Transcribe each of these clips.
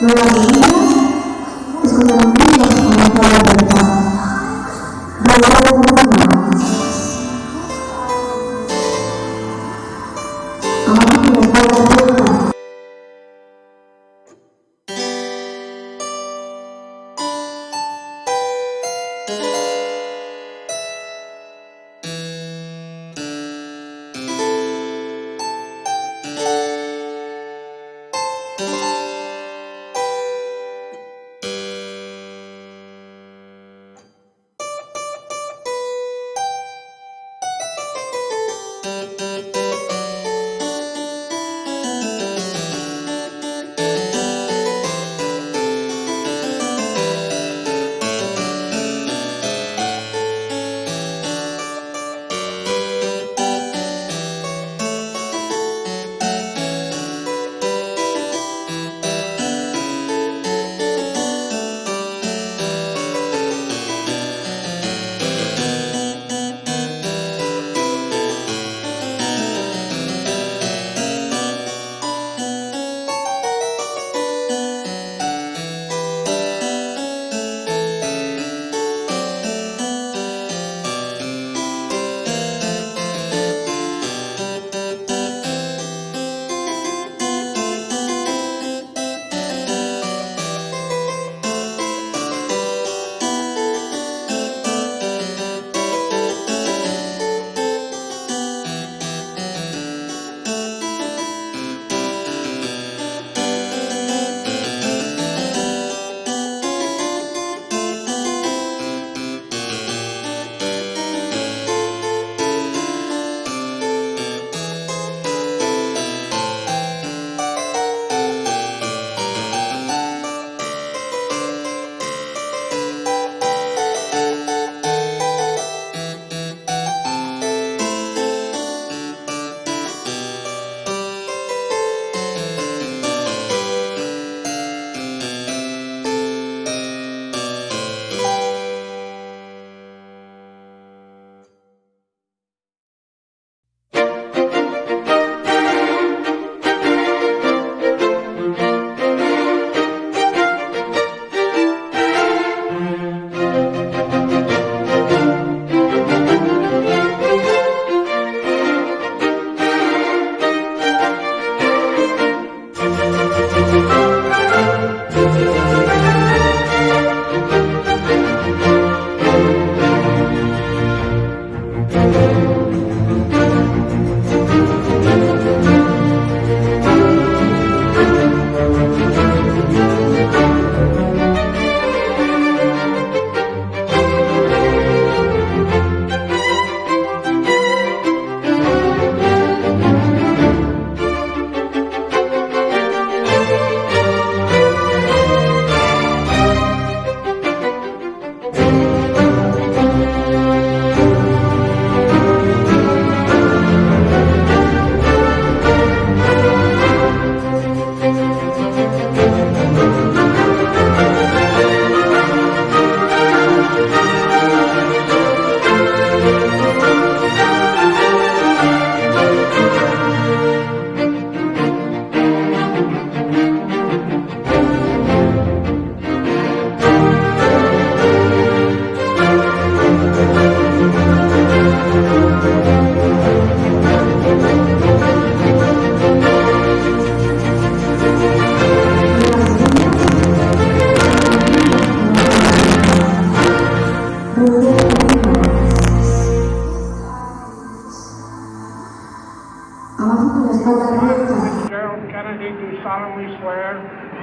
Nuevas medidas, escucharon medidas con toda la libertad.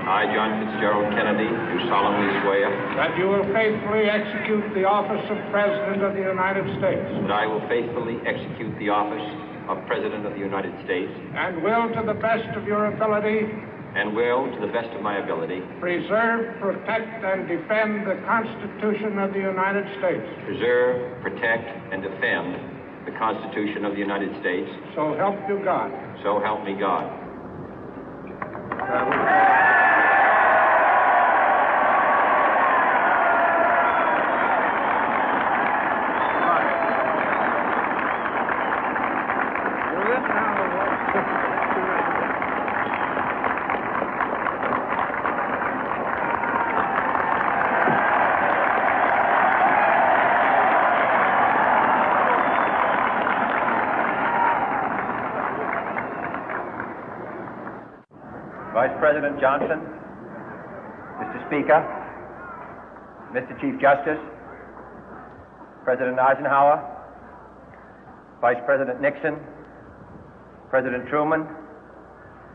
I, John Fitzgerald Kennedy, do solemnly swear that you will faithfully execute the office of President of the United States. that I will faithfully execute the office of President of the United States And will, to the best of your ability, and will, to the best of my ability, preserve, protect, and defend the Constitution of the United States. preserve, protect, and defend the Constitution of the United States. So help you God. So help me God. Vice President Johnson, Mr. Speaker, Mr. Chief Justice, President Eisenhower, Vice President Nixon, President Truman,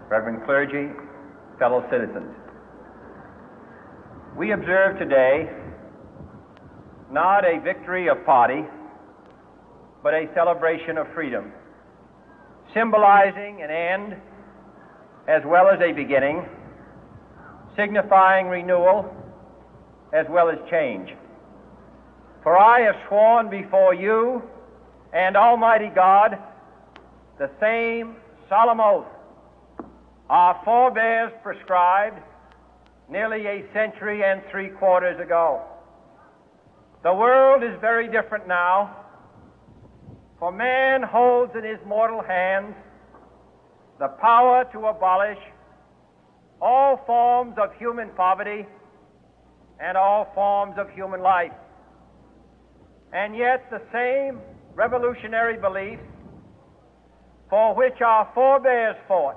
Reverend clergy, fellow citizens. We observe today not a victory of party, but a celebration of freedom, symbolizing an end as well as a beginning, signifying renewal as well as change. For I have sworn before you and Almighty God the same solemn oath our forebears prescribed nearly a century and 3/4 ago. The world is very different now, for man holds in his mortal hands the power to abolish all forms of human poverty and all forms of human life. And yet the same revolutionary beliefs for which our forebears fought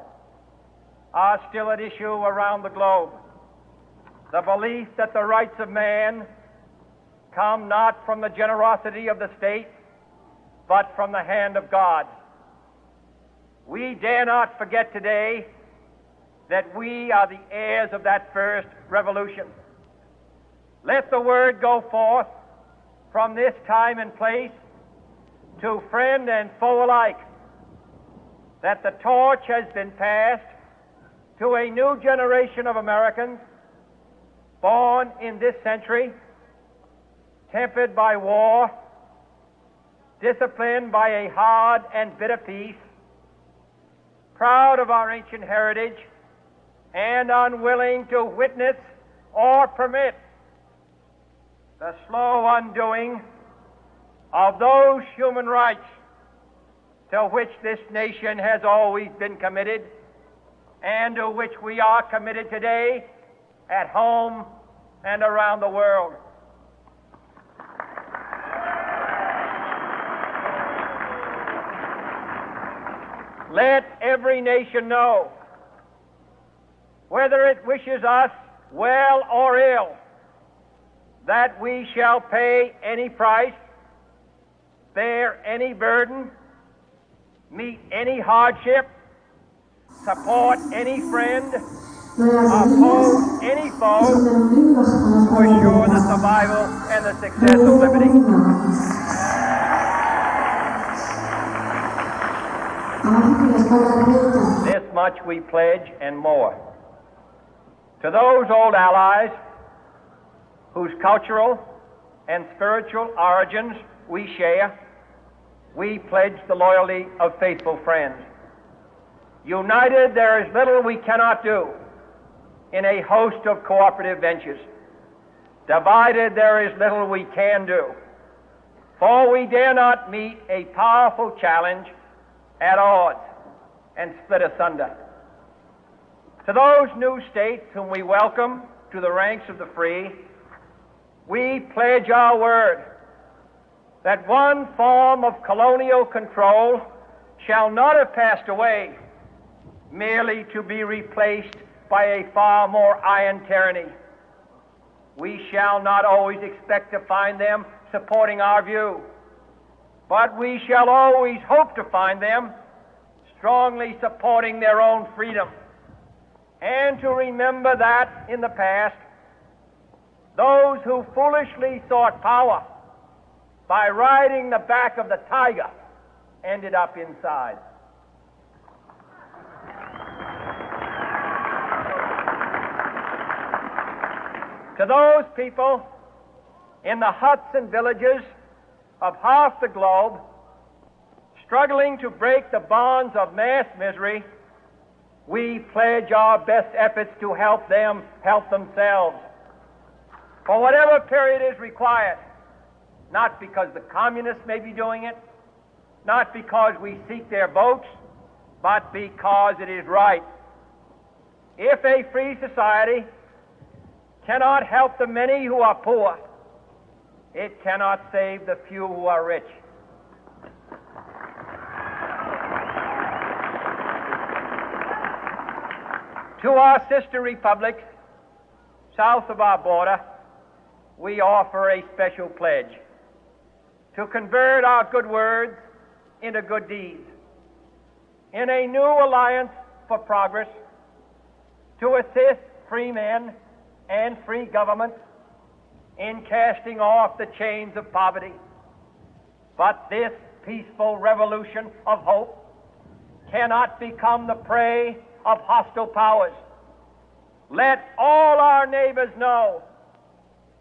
are still at issue around the globe. The belief that the rights of man come not from the generosity of the state, but from the hand of God. We dare not forget today that we are the heirs of that first revolution. Let the word go forth from this time and place to friend and foe alike that the torch has been passed to a new generation of Americans born in this century, tempered by war, disciplined by a hard and bitter peace, proud of our ancient heritage, and unwilling to witness or permit the slow undoing of those human rights to which this nation has always been committed and to which we are committed today at home and around the world. Let every nation know, whether it wishes us well or ill, that we shall pay any price, bear any burden, meet any hardship, support any friend, oppose any foe to assure the survival and the success of liberty. This much we pledge and more. To those old allies whose cultural and spiritual origins we share, we pledge the loyalty of faithful friends. United, there is little we cannot do in a host of cooperative ventures. Divided, there is little we can do, for we dare not meet a powerful challenge at odds and split asunder. To those new states whom we welcome to the ranks of the free, we pledge our word that one form of colonial control shall not have passed away merely to be replaced by a far more iron tyranny. We shall not always expect to find them supporting our view, but we shall always hope to find them strongly supporting their own freedom, and to remember that in the past, those who foolishly sought power by riding the back of the tiger ended up inside. To those people in the huts and villages of half the globe struggling to break the bonds of mass misery, we pledge our best efforts to help them help themselves for whatever period is required, not because the communists may be doing it, not because we seek their votes, but because it is right. If a free society cannot help the many who are poor, it cannot save the few who are rich. To our sister republics south of our border, we offer a special pledge to convert our good words into good deeds, in a new alliance for progress, to assist free men and free governments in casting off the chains of poverty. But this peaceful revolution of hope cannot become the prey of hostile powers. Let all our neighbors know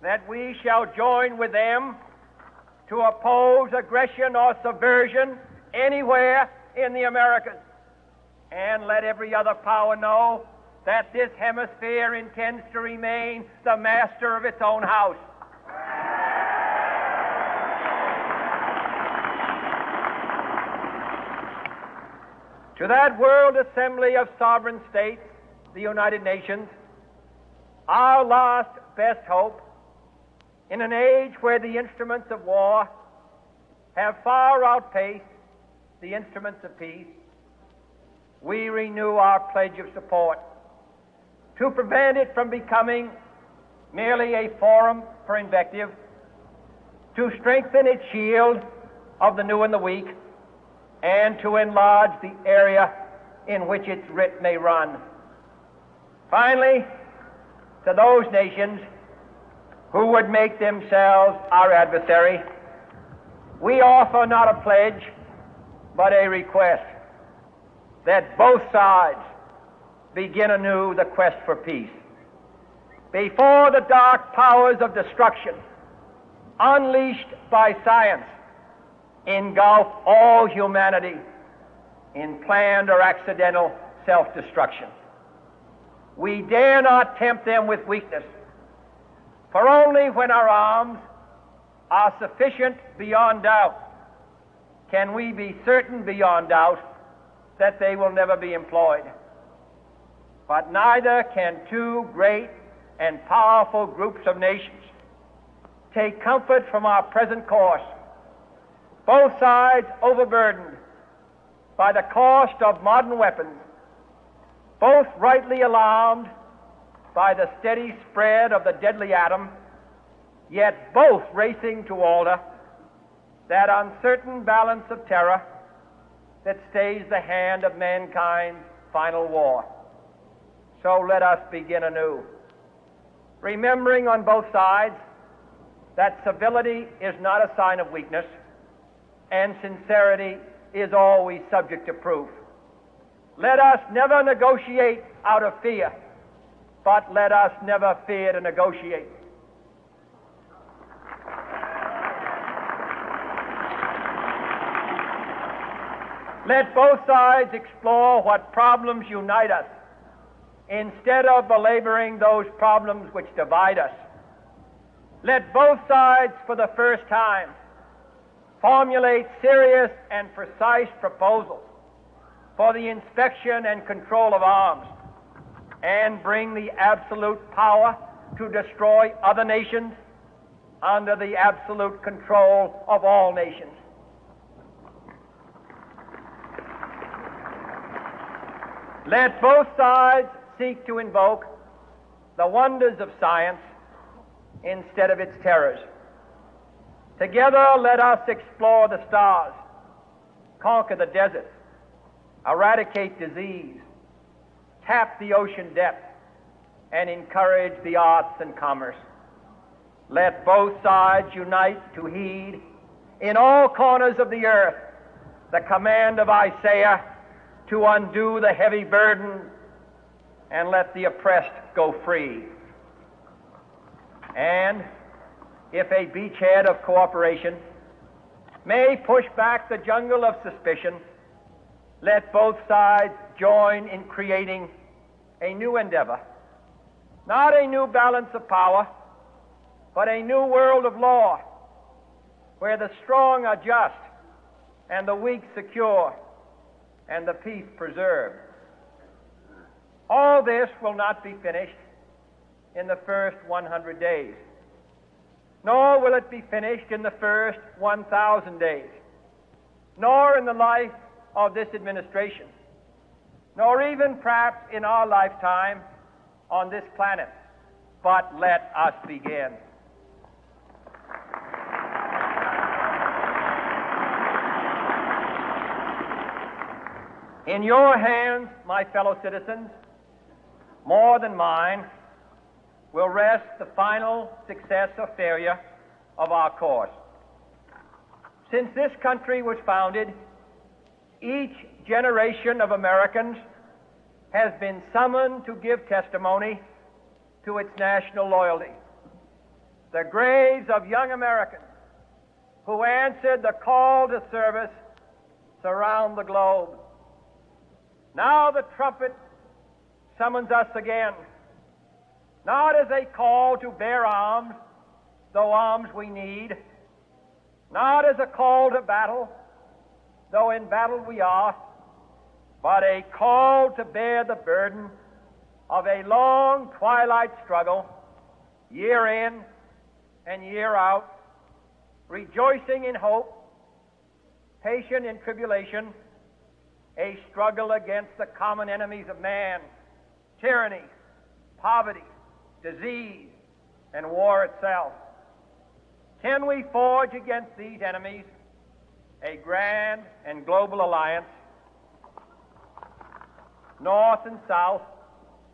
that we shall join with them to oppose aggression or subversion anywhere in the Americas. And let every other power know that this hemisphere intends to remain the master of its own house. To that World Assembly of Sovereign States, the United Nations, our last best hope, in an age where the instruments of war have far outpaced the instruments of peace, we renew our pledge of support to prevent it from becoming merely a forum for invective, to strengthen its shield of the new and the weak, and to enlarge the area in which its writ may run. Finally, to those nations who would make themselves our adversary, we offer not a pledge, but a request that both sides begin anew the quest for peace. Before the dark powers of destruction, unleashed by science, engulf all humanity in planned or accidental self-destruction, we dare not tempt them with weakness, for only when our arms are sufficient beyond doubt can we be certain beyond doubt that they will never be employed. But neither can two great and powerful groups of nations take comfort from our present course, both sides overburdened by the cost of modern weapons, both rightly alarmed by the steady spread of the deadly atom, yet both racing to alter that uncertain balance of terror that stays the hand of mankind's final war. So let us begin anew, remembering on both sides that civility is not a sign of weakness, and sincerity is always subject to proof. Let us never negotiate out of fear, but let us never fear to negotiate. Let both sides explore what problems unite us, instead of belaboring those problems which divide us. Let both sides, for the first time, formulate serious and precise proposals for the inspection and control of arms, and bring the absolute power to destroy other nations under the absolute control of all nations. Let both sides seek to invoke the wonders of science instead of its terrors. Together, let us explore the stars, conquer the deserts, eradicate disease, tap the ocean depth, and encourage the arts and commerce. Let both sides unite to heed in all corners of the earth the command of Isaiah to undo the heavy burden and let the oppressed go free. And if a beachhead of cooperation may push back the jungle of suspicion, let both sides join in creating a new endeavor, not a new balance of power, but a new world of law, where the strong are just and the weak secure and the peace preserved. All this will not be finished in the first 100 days, nor will it be finished in the first 1,000 days, nor in the life of this administration. nor even perhaps in our lifetime on this planet. But let us begin. In your hands, my fellow citizens, more than mine, will rest the final success or failure of our course. Since this country was founded, each generation of Americans has been summoned to give testimony to its national loyalty. The graves of young Americans who answered the call to service surround the globe. Now the trumpet summons us again, not as a call to bear arms, though arms we need, not as a call to battle, though in battle we are, but a call to bear the burden of a long twilight struggle, year in and year out, rejoicing in hope, patient in tribulation, a struggle against the common enemies of man, tyranny, poverty, disease, and war itself. Can we forge against these enemies a grand and global alliance, north and south,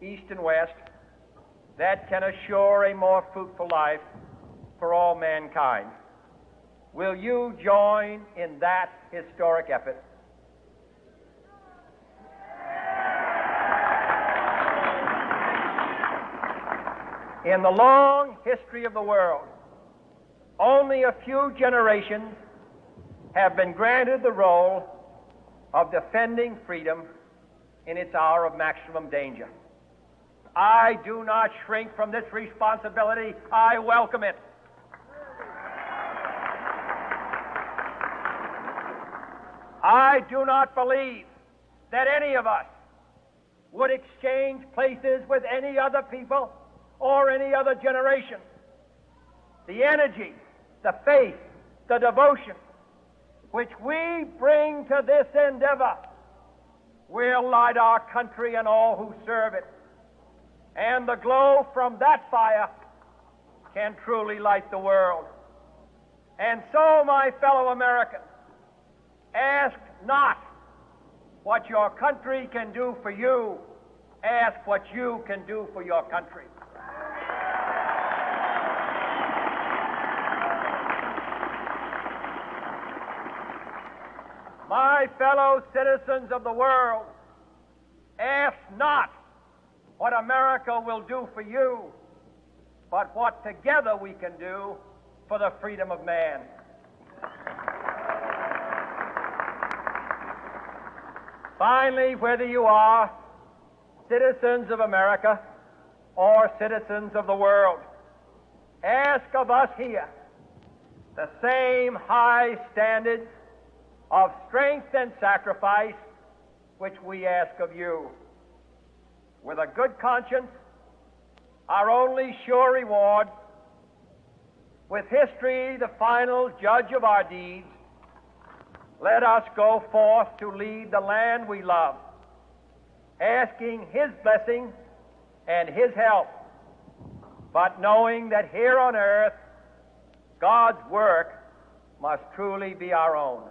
east and west, that can assure a more fruitful life for all mankind? Will you join in that historic effort? In the long history of the world, only a few generations have been granted the role of defending freedom in its hour of maximum danger. I do not shrink from this responsibility. I welcome it. I do not believe that any of us would exchange places with any other people or any other generation. The energy, the faith, the devotion which we bring to this endeavor will light our country and all who serve it. And the glow from that fire can truly light the world. And so, my fellow Americans, ask not what your country can do for you. Ask what you can do for your country. My fellow citizens of the world, ask not what America will do for you, but what together we can do for the freedom of man. Finally, whether you are citizens of America or citizens of the world, ask of us here the same high standards of strength and sacrifice which we ask of you. With a good conscience, our only sure reward, with history the final judge of our deeds, let us go forth to lead the land we love, asking His blessing and His help, but knowing that here on earth, God's work must truly be our own.